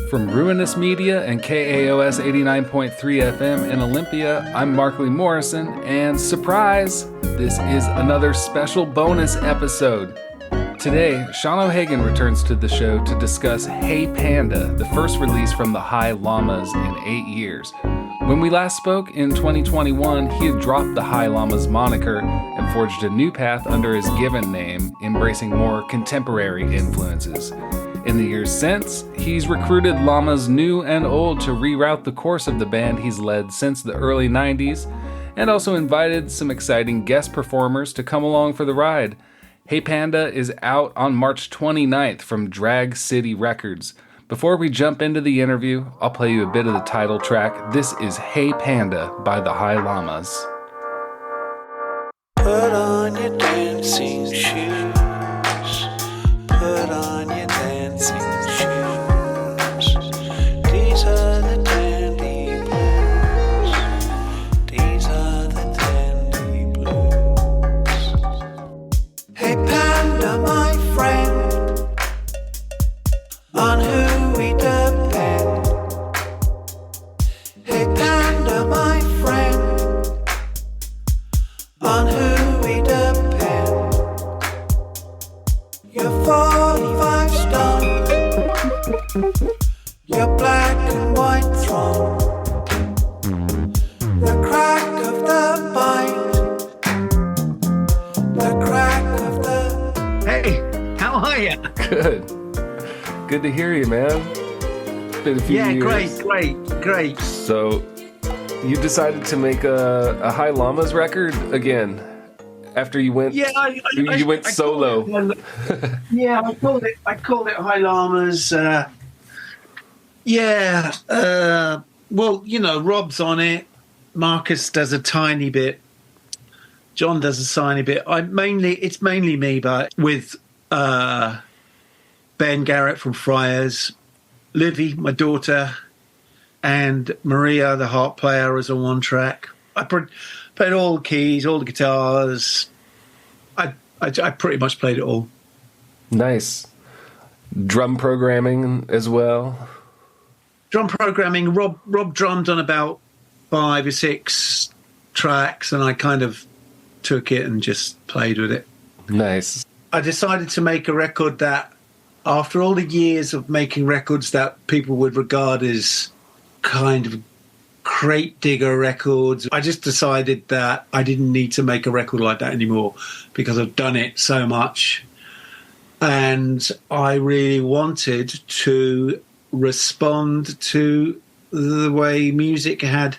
From Ruinous Media and KAOS 89.3 FM in Olympia, I'm Markley Morrison, and surprise, this is another special bonus episode. Today, Sean O'Hagan returns to the show to discuss Hey Panda, the first release from the High Llamas in 8 years. When we last spoke in 2021, he had dropped the High Llamas moniker and forged a new path under his given name, embracing more contemporary influences. In the years since, he's recruited llamas new and old to reroute the course of the band he's led since the early 90s, and also invited some exciting guest performers to come along for the ride. Hey Panda is out on March 29th from Drag City Records. Before we jump into the interview, I'll play you a bit of the title track. This is Hey Panda by the High Llamas. Put on your dancing shoes. Put on your dancing shoes. These are the dandy blues. These are the dandy blues. Hey Panda, my friend, on who we depend. Hey Panda, my friend, on who we depend. You're 45 stone, your black and white throne, the crack of the bite, the crack of the... Hey, how are you? Good. Good to hear you, man. It's been a few years. Great. So, you decided to make a High Llamas record again after you went. Yeah, you went solo. I called it High Llamas. Well, you know, Rob's on it. Marcus does a tiny bit. John does a tiny bit. It's mainly me, but with Ben Garrett from Fryars, Livy, my daughter, and Maria, the harp player, is on one track. I played all the keys, all the guitars. I pretty much played it all. Nice. Drum programming as well. Drum programming. Rob drummed on about 5 or 6 tracks, and I kind of took it and just played with it. Nice. I decided to make a record that, after all the years of making records that people would regard as kind of crate digger records, I just decided that I didn't need to make a record like that anymore because I've done it so much. And I really wanted to respond to the way music had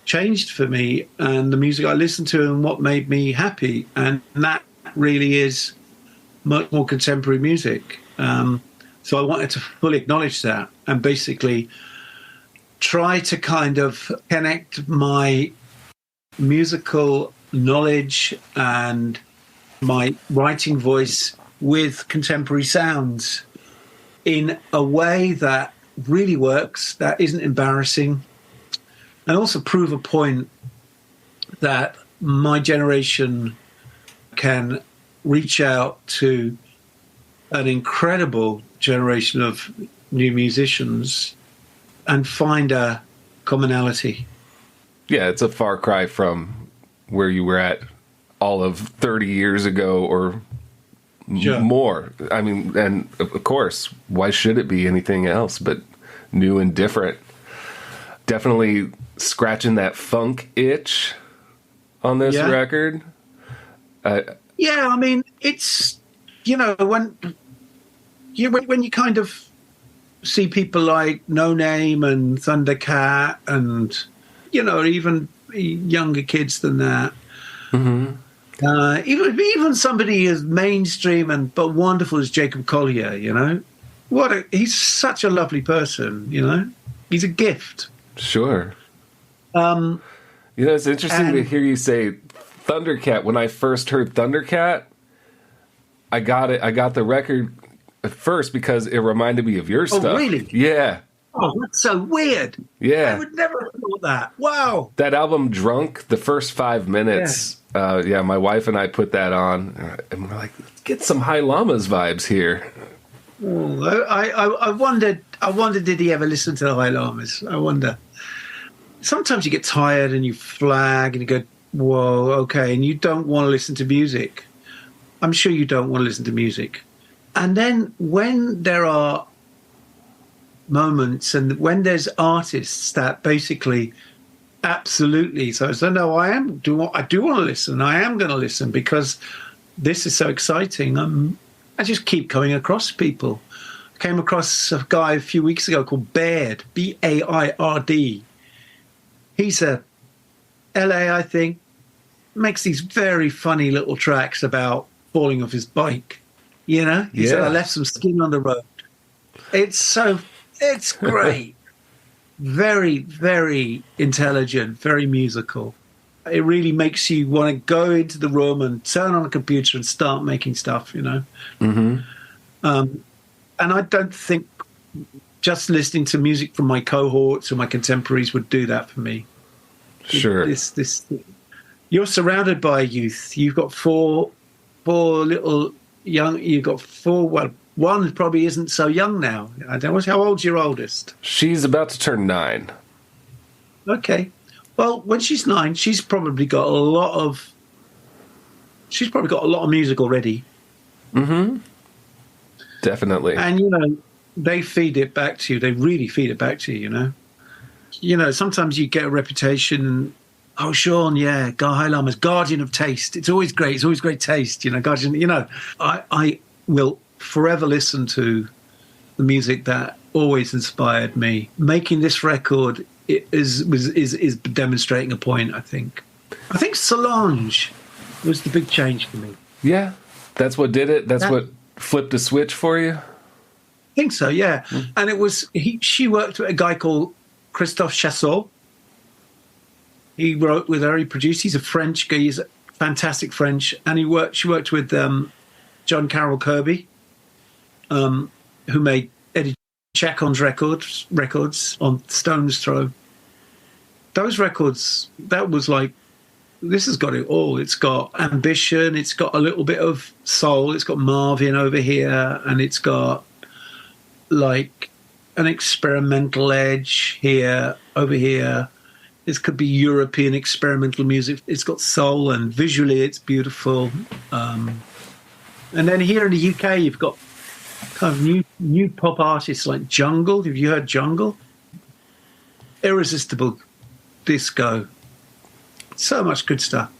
changed for me and the music I listened to and what made me happy. And that really is much more contemporary music. So I wanted to fully acknowledge that and basically try to kind of connect my musical knowledge and my writing voice with contemporary sounds in a way that really works, that isn't embarrassing, and also prove a point that my generation can reach out to an incredible generation of new musicians and find a commonality. Yeah, it's a far cry from where you were at all of 30 years ago or Sure. more. I mean, and of course, why should it be anything else but new and different? Definitely scratching that funk itch on this record. Yeah, I mean, it's, you know, when you kind of see people like No Name and Thundercat and, you know, even younger kids than that. Mm-hmm. Even somebody as mainstream but wonderful as Jacob Collier, you know, he's such a lovely person, you know, he's a gift. Sure. You know, it's interesting to hear you say Thundercat. When I first heard Thundercat, I got the record at first because it reminded me of your stuff. Oh, really? Yeah. Oh, that's so weird. Yeah. I would never have thought that. Wow. That album, Drunk, the first 5 minutes, my wife and I put that on, and we're like, let's get some High Llamas vibes here. Oh, I wondered. I wondered, did he ever listen to the High Llamas? I wonder. Sometimes you get tired and you flag and you go, "Whoa, okay," and you don't want to listen to music. I'm sure you don't want to listen to music. And then when there are moments and when there's artists that basically absolutely so no, I do want to listen. I am going to listen because this is so exciting. I just keep coming across people. I came across a guy a few weeks ago called Baird, Baird. He's a LA, I think, makes these very funny little tracks about falling off his bike. You know, he said, I left some skin on the road. It's great. Very, very intelligent, very musical. It really makes you want to go into the room and turn on a computer and start making stuff, you know. Mm-hmm. And I don't think just listening to music from my cohorts or my contemporaries would do that for me. Sure. You're surrounded by youth. You've got four little young. You've got four. Well, one probably isn't so young now. I don't know. How old's your oldest? She's about to turn 9. Okay. Well, when she's 9, she's probably got a lot of music already. Mm-hmm. Definitely. And you know, they feed it back to you. They really feed it back to you. You know. Sometimes you get a reputation. Oh, Sean, yeah, High Llamas, guardian of taste. It's always great. It's always great taste. You know, guardian. You know, I will forever listen to the music that always inspired me. Making this record is demonstrating a point. I think Solange was the big change for me. Yeah, that's what did it. That's what flipped a switch for you. I think so. Yeah, and it was she worked with a guy called Christophe Chassol. He wrote with her. He produced. He's a French guy. He's fantastic French, and she worked with John Carroll Kirby, who made Eddie Chacon's records on Stone's Throw. Those records, that was like, this has got it all. It's got ambition. It's got a little bit of soul. It's got Marvin over here, and it's got like an experimental edge here, over here. This could be European experimental music. It's got soul, and visually it's beautiful. And then here in the UK, you've got kind of new pop artists like Jungle. Have you heard Jungle? Irresistible disco. So much good stuff.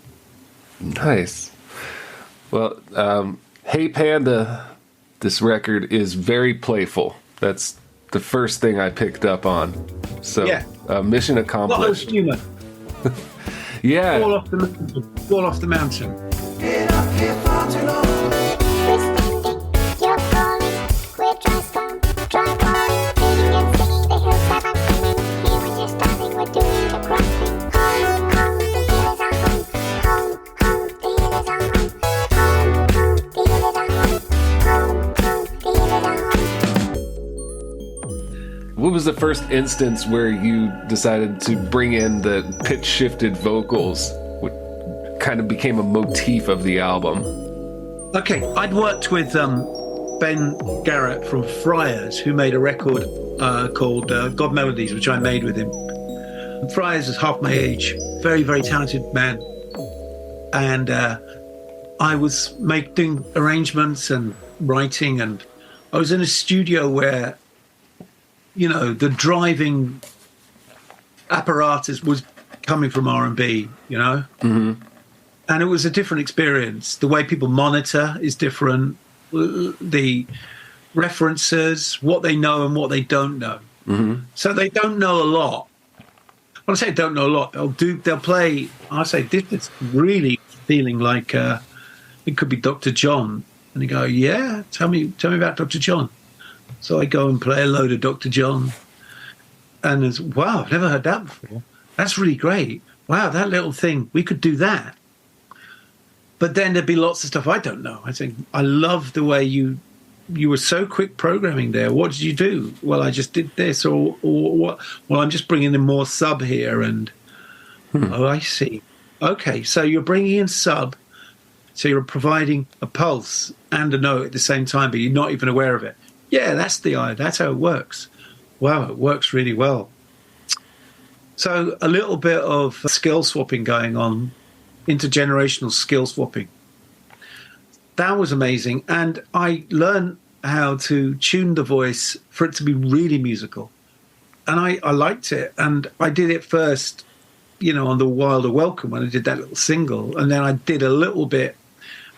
Nice. Well, Hey Panda, this record is very playful. That's the first thing I picked up on. So, yeah. Mission accomplished. A lot of humor. Yeah. Fall off the mountain. Been up here far too long. You're calling, we're dry stone, dry bone, beating and singing the hills that I'm coming. Here when you're starting, we're doing the crossing. Home, home, the hill is our home. Home, home, the hill is our home. Home, home, the hill is our home. Home, home, the hill is our home. What was the first instance where you decided to bring in the pitch-shifted vocals, which kind of became a motif of the album? Okay, I'd worked with Ben Garrett from Fryars, who made a record called God Melodies, which I made with him. Fryars is half my age, very, very talented man. And I was doing arrangements and writing, and I was in a studio where, you know, the driving apparatus was coming from R&B, you know? Mm-hmm. And it was a different experience. The way people monitor is different. The references, what they know and what they don't know. Mm-hmm. So they don't know a lot. When I say don't know a lot, they'll play. I say, this is really feeling like it could be Dr. John. And they go, yeah, tell me about Dr. John. So I go and play a load of Dr. John. And it's, wow, I've never heard that before. That's really great. Wow, that little thing, we could do that. But then there'd be lots of stuff I don't know. I think I love the way you were so quick programming there. What did you do? Well, I just did this, or what? Well, I'm just bringing in more sub here, and oh, I see. Okay, so you're bringing in sub, so you're providing a pulse and a note at the same time, but you're not even aware of it. Yeah, that's the eye. That's how it works. Wow, it works really well. So a little bit of skill swapping going on, intergenerational skill swapping. That was amazing. And I learned how to tune the voice for it to be really musical. And I liked it. And I did it first, on the Wilder Welcome when I did that little single. And then I did a little bit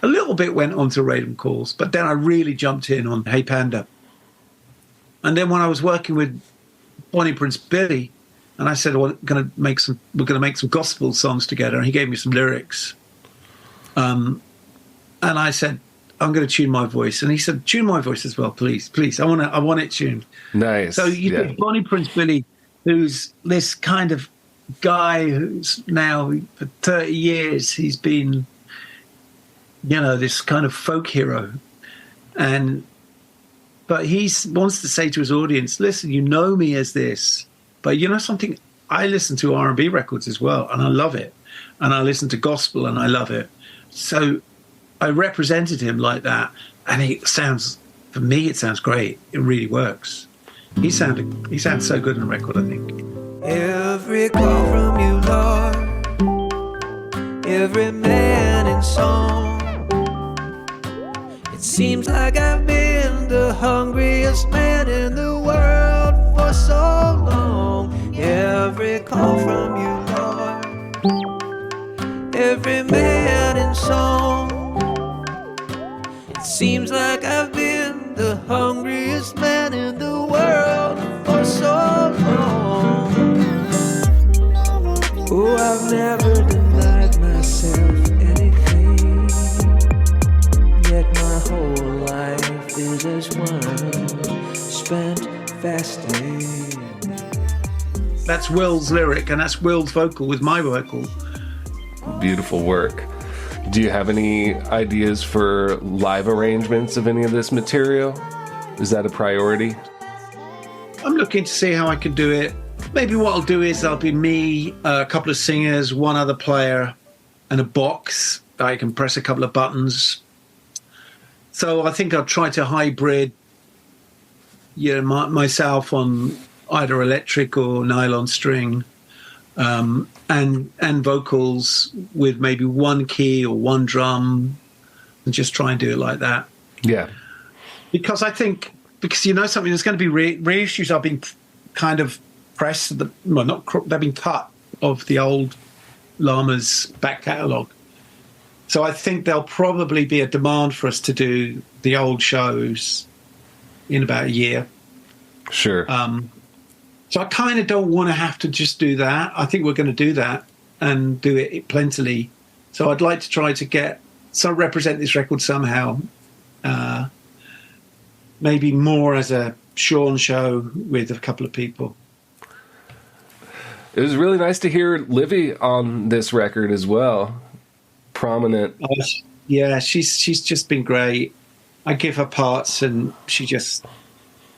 went on to Radom Calls. But then I really jumped in on Hey Panda. And then when I was working with Bonnie Prince Billy, and I said, we're going to make some gospel songs together. And he gave me some lyrics. And I said, I'm going to tune my voice. And he said, tune my voice as well, please. I want it tuned. Nice. So you did Bonnie Prince Billy, who's this kind of guy who's now, for 30 years, he's been, this kind of folk hero. But he wants to say to his audience, listen, you know me as this. But you know something? I listen to R&B records as well, and I love it. And I listen to gospel, and I love it. So I represented him like that, and it sounds great. It really works. He sounds so good on the record, I think. Every call from you, Lord, every man in song. It seems like I've been the hungriest man in the world for so long. Every call from you, Lord, every man in song. It seems like I've been the hungriest man in the world for so long. Oh, I've never denied myself anything, yet my whole life is as one spent fasting. That's Will's lyric, and that's Will's vocal with my vocal. Beautiful work. Do you have any ideas for live arrangements of any of this material? Is that a priority? I'm looking to see how I can do it. Maybe what I'll do is I'll be me, a couple of singers, one other player, and a box. I can press a couple of buttons. So I think I'll try to hybrid, myself on either electric or nylon string, and vocals with maybe one key or one drum, and just try and do it like that. Yeah. Because I think, something, there's going to be reissues are being kind of pressed, they've been cut of the old Llamas back catalogue. So I think there'll probably be a demand for us to do the old shows in about a year. Sure. So I kind of don't want to have to just do that. I think we're going to do that and do it plentifully. So I'd like to try to represent this record somehow. Maybe more as a Sean show with a couple of people. It was really nice to hear Livy on this record as well. Prominent. Yeah, she's just been great. I give her parts and she just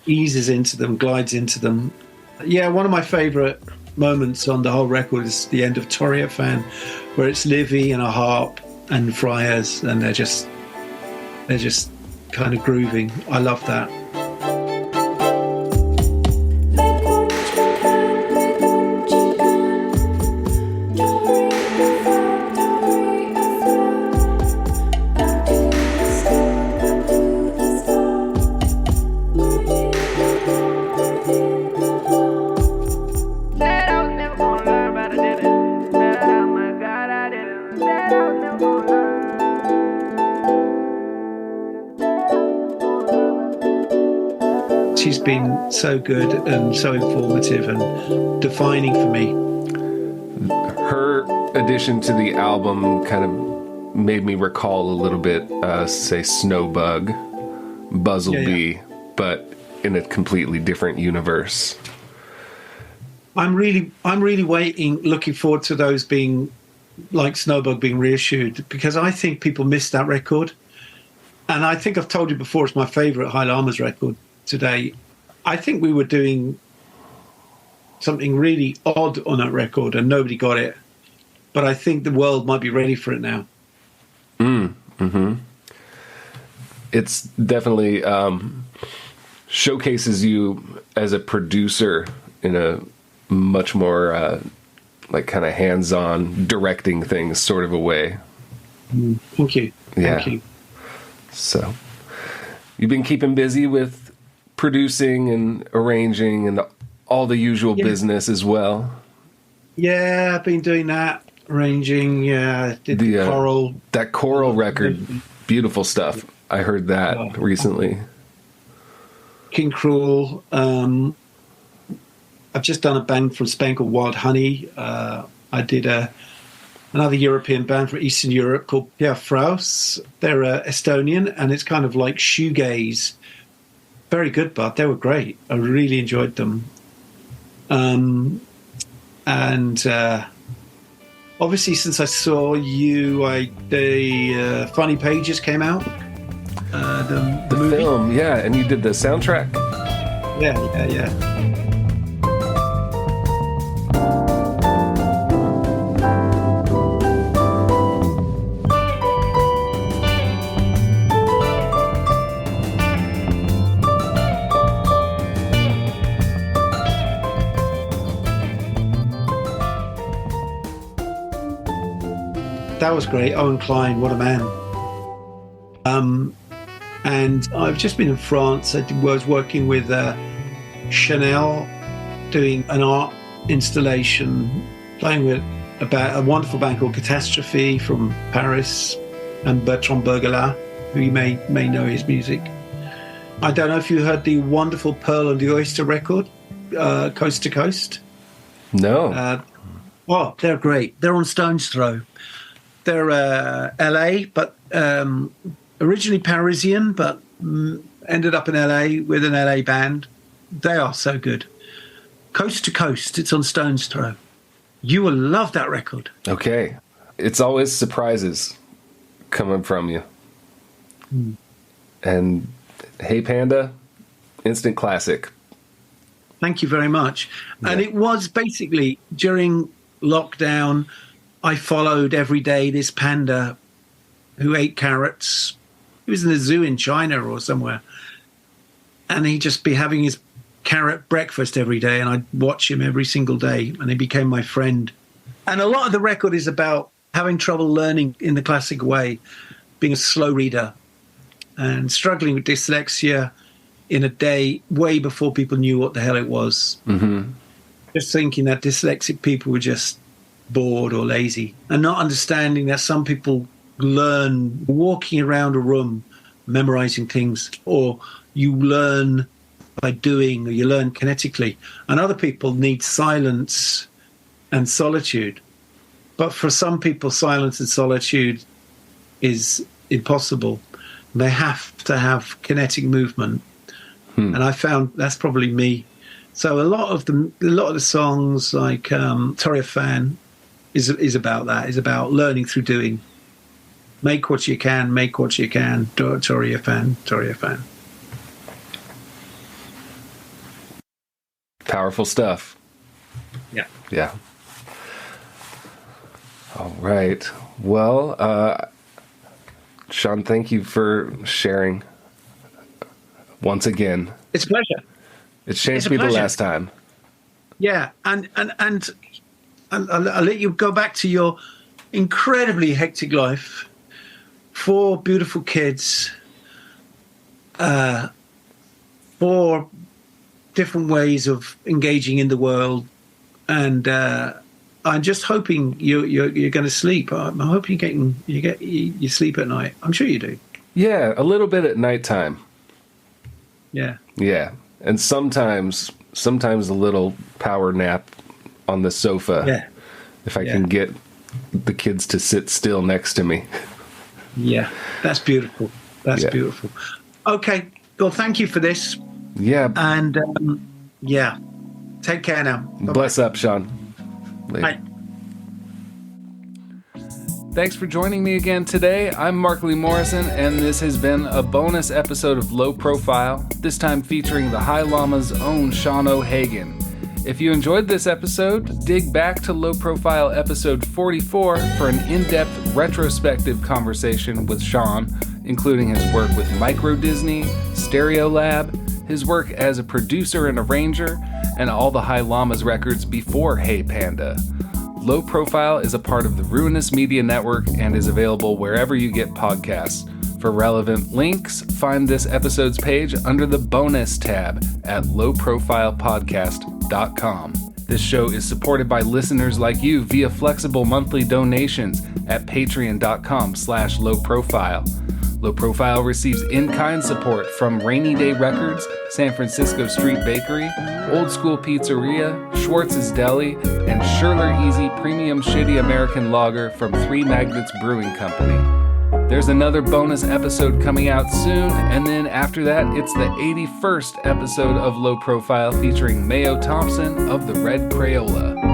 eases into them, glides into them. Yeah, one of my favourite moments on the whole record is the end of Toria Fan, where it's Livy and a harp and Fryars, and they're just kind of grooving. I love that. She's been so good and so informative and defining for me. Her addition to the album kind of made me recall a little bit, say, Snowbug, Buzzlebee, but in a completely different universe. I'm really looking forward to those being, like Snowbug, being reissued, because I think people missed that record. And I think I've told you before, it's my favourite High Llamas record today. I think we were doing something really odd on that record and nobody got it. But I think the world might be ready for it now. Mm-hmm. It's definitely showcases you as a producer in a much more like kind of hands-on directing things sort of a way. Thank you. Yeah. Thank you. So you've been keeping busy with producing and arranging and all the usual business as well. Yeah, I've been doing that, arranging. Yeah, did the choral. That choral record, beautiful stuff. I heard that recently. King Cruel. I've just done a band from Spain called Wild Honey. I did another European band from Eastern Europe called Fryars. They're Estonian, and it's kind of like shoegaze. Very good, but they were great. I really enjoyed them. And obviously, since I saw you, the Funny Pages came out. The movie. Film, yeah, and you did the soundtrack. Yeah. That was great. Owen Klein, what a man. And I've just been in France. I was working with Chanel, doing an art installation, playing with about a wonderful band called Catastrophe from Paris, and Bertrand Bergelat, who you may know his music. I don't know if you heard the wonderful Pearl and the Oyster record, Coast to Coast. No. Oh, they're great. They're on Stone's Throw. They're LA, but originally Parisian, but ended up in LA with an LA band. They are so good. Coast to Coast, it's on Stone's Throw. You will love that record. Okay. It's always surprises coming from you. And Hey Panda, instant classic. Thank you very much. Yeah. And it was basically during lockdown, I followed every day this panda who ate carrots. He was in a zoo in China or somewhere. And he'd just be having his carrot breakfast every day, and I'd watch him every single day, and he became my friend. And a lot of the record is about having trouble learning in the classic way, being a slow reader, and struggling with dyslexia in a day way before people knew what the hell it was. Mm-hmm. Just thinking that dyslexic people were just bored or lazy, and not understanding that some people learn walking around a room, memorizing things, or you learn by doing, or you learn kinetically, and other people need silence and solitude. But for some people, silence and solitude is impossible. They have to have kinetic movement, and I found that's probably me. So a lot of the songs, like Torre Fan, is about that. Is about learning through doing. Make what you can. Make what you can. Torre Fan. Torre Fan. Powerful stuff. Yeah. Yeah. All right. Well, Sean, thank you for sharing once again. It's a pleasure. It shan't be the last time. Yeah, and I'll let you go back to your incredibly hectic life. 4 beautiful kids, 4 different ways of engaging in the world, and I'm just hoping you're going to sleep. I'm hoping you sleep at night. I'm sure you do. Yeah, a little bit at nighttime. Yeah. Yeah, and sometimes a little power nap on the sofa. Yeah. If I can get the kids to sit still next to me. Yeah, that's beautiful. That's beautiful. Okay, well, thank you for this. Yeah. And take care now. Bye-bye. Bless up, Sean. Later. Bye. Thanks for joining me again today. I'm Mark Lee Morrison, and this has been a bonus episode of Low Profile, this time featuring the High Llamas' own Sean O'Hagan. If you enjoyed this episode, dig back to Low Profile episode 44 for an in-depth retrospective conversation with Sean, including his work with Micro Disney, Stereolab, his work as a producer and arranger, and all the High Llamas records before Hey Panda. Low Profile is a part of the Ruinous Media Network and is available wherever you get podcasts. For relevant links, find this episode's page under the bonus tab at lowprofilepodcast.com. This show is supported by listeners like you via flexible monthly donations at patreon.com/lowprofile. Low Profile receives in-kind support from Rainy Day Records, San Francisco Street Bakery, Old School Pizzeria, Schwartz's Deli, and Schurler Easy Premium Shitty American Lager from Three Magnets Brewing Company. There's another bonus episode coming out soon, and then after that, it's the 81st episode of Low Profile featuring Mayo Thompson of the Red Crayola.